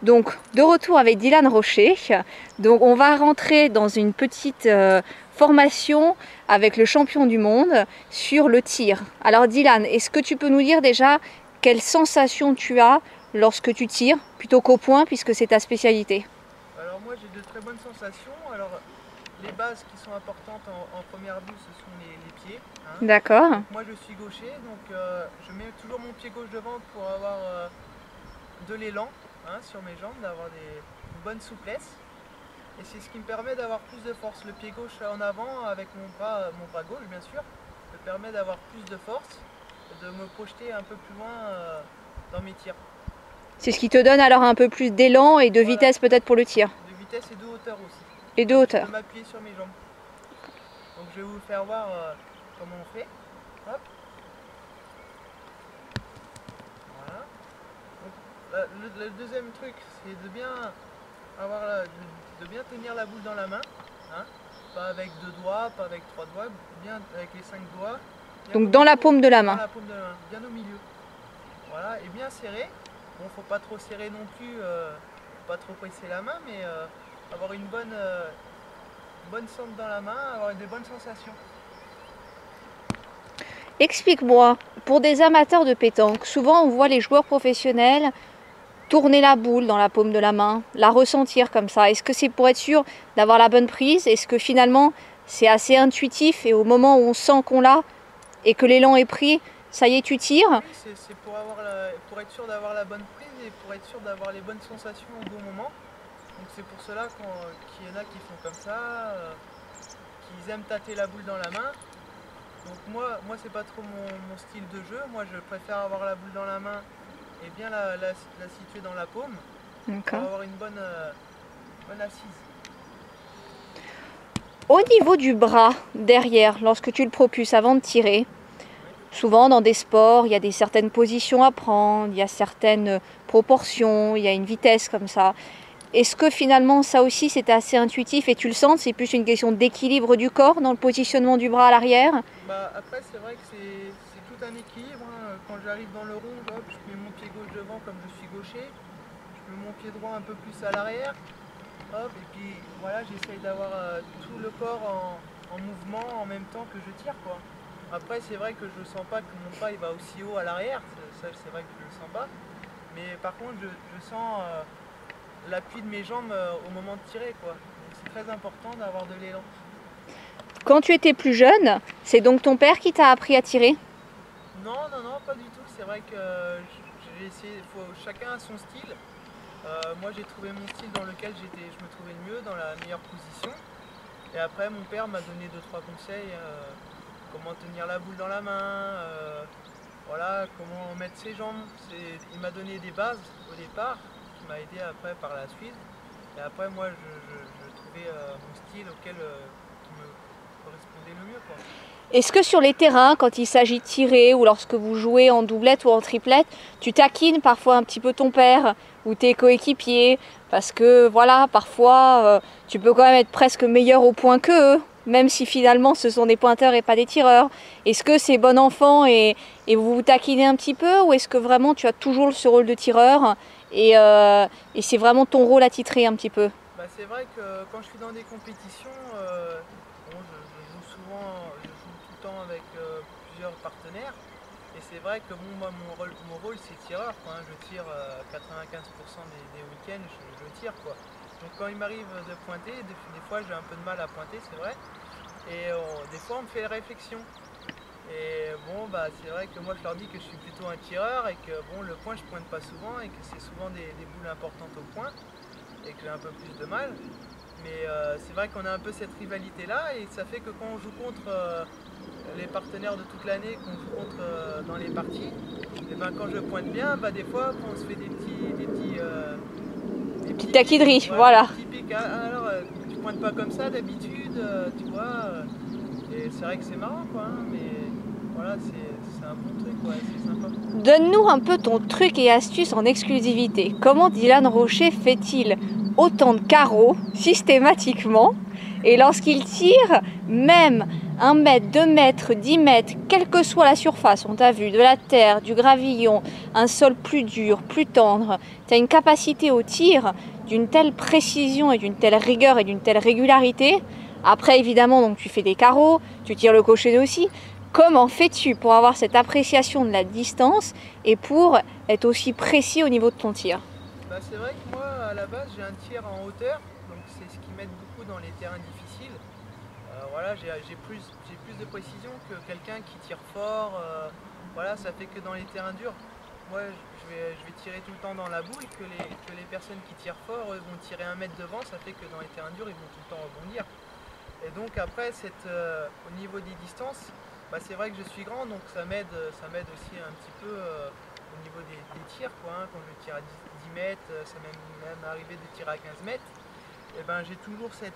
Donc de retour avec Dylan Rocher. Donc on va rentrer dans une petite formation avec le champion du monde sur le tir. Alors Dylan, est-ce que tu peux nous dire déjà quelle sensation tu as lorsque tu tires, plutôt qu'au point puisque c'est ta spécialité? Alors moi j'ai de très bonnes sensations. Alors les bases qui sont importantes en première vue, ce sont les pieds. Hein. D'accord. Moi je suis gaucher, donc je mets toujours mon pied gauche devant pour avoir de l'élan sur mes jambes, d'avoir une bonne souplesse. Et c'est ce qui me permet d'avoir plus de force. Le pied gauche en avant avec mon bras gauche bien sûr, me permet d'avoir plus de force, de me projeter un peu plus loin dans mes tirs. C'est ce qui te donne alors un peu plus d'élan et de vitesse peut-être pour le tir. De vitesse et de hauteur aussi. Et de hauteur. Je peux m'appuyer sur mes jambes. Donc je vais vous faire voir comment on fait. Hop. Voilà. Donc, le deuxième truc, c'est de bien de bien tenir la boule dans la main. Hein. Pas avec 2 doigts, pas avec 3 doigts, bien avec les 5 doigts. Donc dans la paume de la main. Dans la paume de la main, bien au milieu. Voilà, et bien serré. Bon, faut pas trop serrer non plus, faut pas trop presser la main, mais avoir une bonne centre dans la main, avoir des bonnes sensations. Explique-moi, pour des amateurs de pétanque, souvent on voit les joueurs professionnels tourner la boule dans la paume de la main, la ressentir comme ça. Est-ce que c'est pour être sûr d'avoir la bonne prise? Est-ce que finalement c'est assez intuitif et au moment où on sent qu'on l'a et que l'élan est pris, ça y est, tu tires? Oui, c'est pour être sûr d'avoir la bonne prise et pour être sûr d'avoir les bonnes sensations au bon moment. Donc c'est pour cela qu'il y en a qui font comme ça, qu'ils aiment tâter la boule dans la main. Donc moi c'est pas trop mon style de jeu. Moi je préfère avoir la boule dans la main et bien la situer dans la paume pour avoir une bonne assise. Au niveau du bras derrière, lorsque tu le propulses avant de tirer, souvent dans des sports, il y a certaines positions à prendre, il y a certaines proportions, il y a une vitesse comme ça. Est-ce que finalement ça aussi c'est assez intuitif et tu le sens, c'est plus une question d'équilibre du corps dans le positionnement du bras à l'arrière? Après c'est vrai que c'est tout un équilibre. Hein. Quand j'arrive dans le rond, hop, je mets mon pied gauche devant comme je suis gaucher, je mets mon pied droit un peu plus à l'arrière, hop, et puis voilà, j'essaye d'avoir tout le corps en mouvement en même temps que je tire, quoi. Après c'est vrai que je ne sens pas que mon pas il va aussi haut à l'arrière, ça c'est vrai que je ne le sens pas, mais par contre je sens l'appui de mes jambes au moment de tirer, quoi. C'est très important d'avoir de l'élan. Quand tu étais plus jeune, c'est donc ton père qui t'a appris à tirer? Non, pas du tout. C'est vrai que j'ai essayé, chacun a son style. Moi j'ai trouvé mon style dans lequel je me trouvais le mieux, dans la meilleure position. Et après mon père m'a donné 2-3 conseils, comment tenir la boule dans la main, voilà, comment mettre ses jambes. Il m'a donné des bases au départ, qui m'a aidé après par la suite. Et après moi je trouvais mon style qui me correspondait le mieux, quoi. Est-ce que sur les terrains, quand il s'agit de tirer ou lorsque vous jouez en doublette ou en triplette, tu taquines parfois un petit peu ton père ou tes coéquipiers? Parce que voilà, parfois tu peux quand même être presque meilleur au point qu'eux, même si finalement ce sont des pointeurs et pas des tireurs. Est-ce que c'est bon enfant et vous vous taquinez un petit peu, ou est-ce que vraiment tu as toujours ce rôle de tireur et c'est vraiment ton rôle à titrer un petit peu? C'est vrai que quand je suis dans des compétitions, bon, je joue souvent, je joue tout le temps avec plusieurs partenaires. Et c'est vrai que bon, moi, mon rôle c'est tireur, quoi, hein. Je tire 95% des week-ends, je tire, quoi. Donc quand il m'arrive de pointer, des fois j'ai un peu de mal à pointer, c'est vrai. Et des fois on me fait réflexion. Et bon, c'est vrai que moi je leur dis que je suis plutôt un tireur et que bon, le point je pointe pas souvent et que c'est souvent des boules importantes au point et que j'ai un peu plus de mal. Mais c'est vrai qu'on a un peu cette rivalité là, et ça fait que quand on joue contre les partenaires de toute l'année, qu'on joue contre dans les parties, et quand je pointe bien, des fois on se fait des petites taquineries, voilà. Des petits pics. Alors tu pointes pas comme ça d'habitude, tu vois. Et c'est vrai que c'est marrant, quoi, hein, mais voilà, c'est un bon truc, ouais, c'est sympa. Donne-nous un peu ton truc et astuce en exclusivité. Comment Dylan Rocher fait-il autant de carreaux systématiquement, et lorsqu'il tire, même 1 mètre, 2 mètres, 10 mètres, quelle que soit la surface, on t'a vu, de la terre, du gravillon, un sol plus dur, plus tendre, tu as une capacité au tir d'une telle précision et d'une telle rigueur et d'une telle régularité. Après, évidemment, donc tu fais des carreaux, tu tires le cocher aussi. Comment fais-tu pour avoir cette appréciation de la distance et pour être aussi précis au niveau de ton tir? Bah, c'est vrai que moi, à la base, j'ai un tir en hauteur, donc c'est ce qui m'aide beaucoup dans les terrains difficiles. Voilà, j'ai plus de précision que quelqu'un qui tire fort. Voilà, ça fait que dans les terrains durs, moi, je vais tirer tout le temps dans la boule, que les personnes qui tirent fort vont tirer 1 mètre devant, ça fait que dans les terrains durs, ils vont tout le temps rebondir. Et donc après, au niveau des distances, bah, c'est vrai que je suis grand, donc ça m'aide aussi un petit peu au niveau des tirs, quoi, hein. Quand je tire à 10 mètres, ça m'est même arrivé de tirer à 15 mètres. Et ben, j'ai toujours ces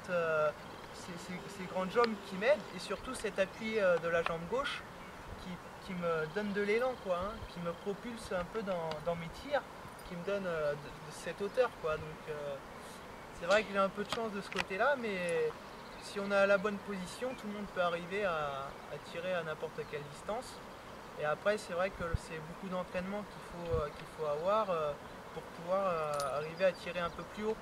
grandes jambes qui m'aident, et surtout cet appui de la jambe gauche qui me donne de l'élan, quoi, hein, qui me propulse un peu dans mes tirs, qui me donne de cette hauteur, quoi. Donc c'est vrai que j'ai un peu de chance de ce côté-là, mais si on a la bonne position, tout le monde peut arriver à tirer à n'importe quelle distance. Et après, c'est vrai que c'est beaucoup d'entraînement qu'il faut avoir pour pouvoir arriver à tirer un peu plus haut.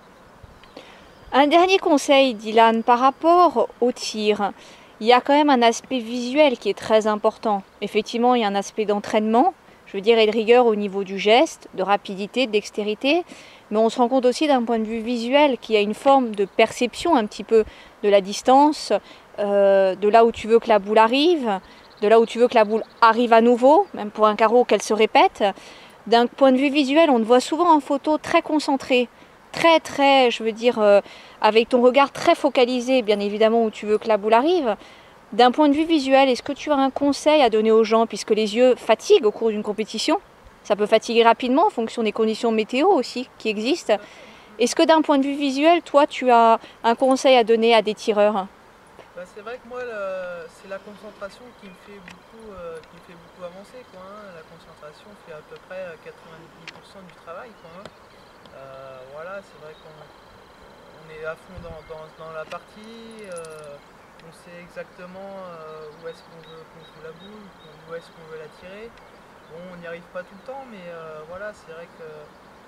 Un dernier conseil, Dylan, par rapport au tir. Il y a quand même un aspect visuel qui est très important. Effectivement, il y a un aspect d'entraînement, je veux dire, et de rigueur au niveau du geste, de rapidité, de dextérité. Mais on se rend compte aussi d'un point de vue visuel qu'il y a une forme de perception un petit peu de la distance, de là où tu veux que la boule arrive, de là où tu veux que la boule arrive à nouveau, même pour un carreau qu'elle se répète. D'un point de vue visuel, on te voit souvent en photo très concentré, très, je veux dire, avec ton regard très focalisé, bien évidemment, où tu veux que la boule arrive. D'un point de vue visuel, est-ce que tu as un conseil à donner aux gens, puisque les yeux fatiguent au cours d'une compétition? Ça peut fatiguer rapidement en fonction des conditions météo aussi qui existent. Est-ce que d'un point de vue visuel, toi, tu as un conseil à donner à des tireurs? Bah, c'est vrai que moi, c'est la concentration qui me fait beaucoup avancer, quoi, hein. La concentration fait à peu près 90% du travail, quoi, hein. Voilà, c'est vrai qu'on est à fond dans la partie, on sait exactement où est-ce qu'on joue la boule, où est-ce qu'on veut la tirer. Bon, on n'y arrive pas tout le temps, mais voilà, c'est vrai que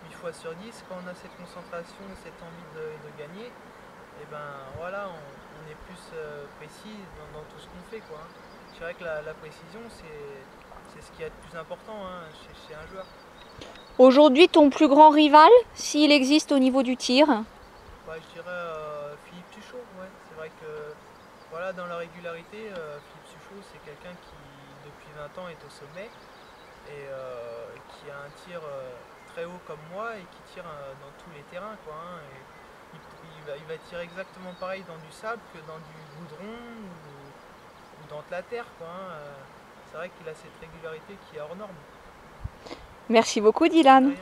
8 fois sur 10, quand on a cette concentration, cette envie de gagner, et ben voilà, on est plus précis dans tout ce qu'on fait, quoi, hein. Je dirais que la précision, c'est ce qui est le plus important, hein, chez un joueur. Aujourd'hui, ton plus grand rival, s'il existe au niveau du tir? Bah, je dirais Philippe Suchot, ouais. C'est vrai que voilà, dans la régularité, Philippe Suchot, c'est quelqu'un qui, depuis 20 ans, est au sommet et qui a un tir très haut comme moi et qui tire dans tous les terrains, quoi, hein. Et il va tirer exactement pareil dans du sable que dans du goudron ou dans de la terre, quoi, hein. C'est vrai qu'il a cette régularité qui est hors norme. Merci beaucoup, Dylan. Rien.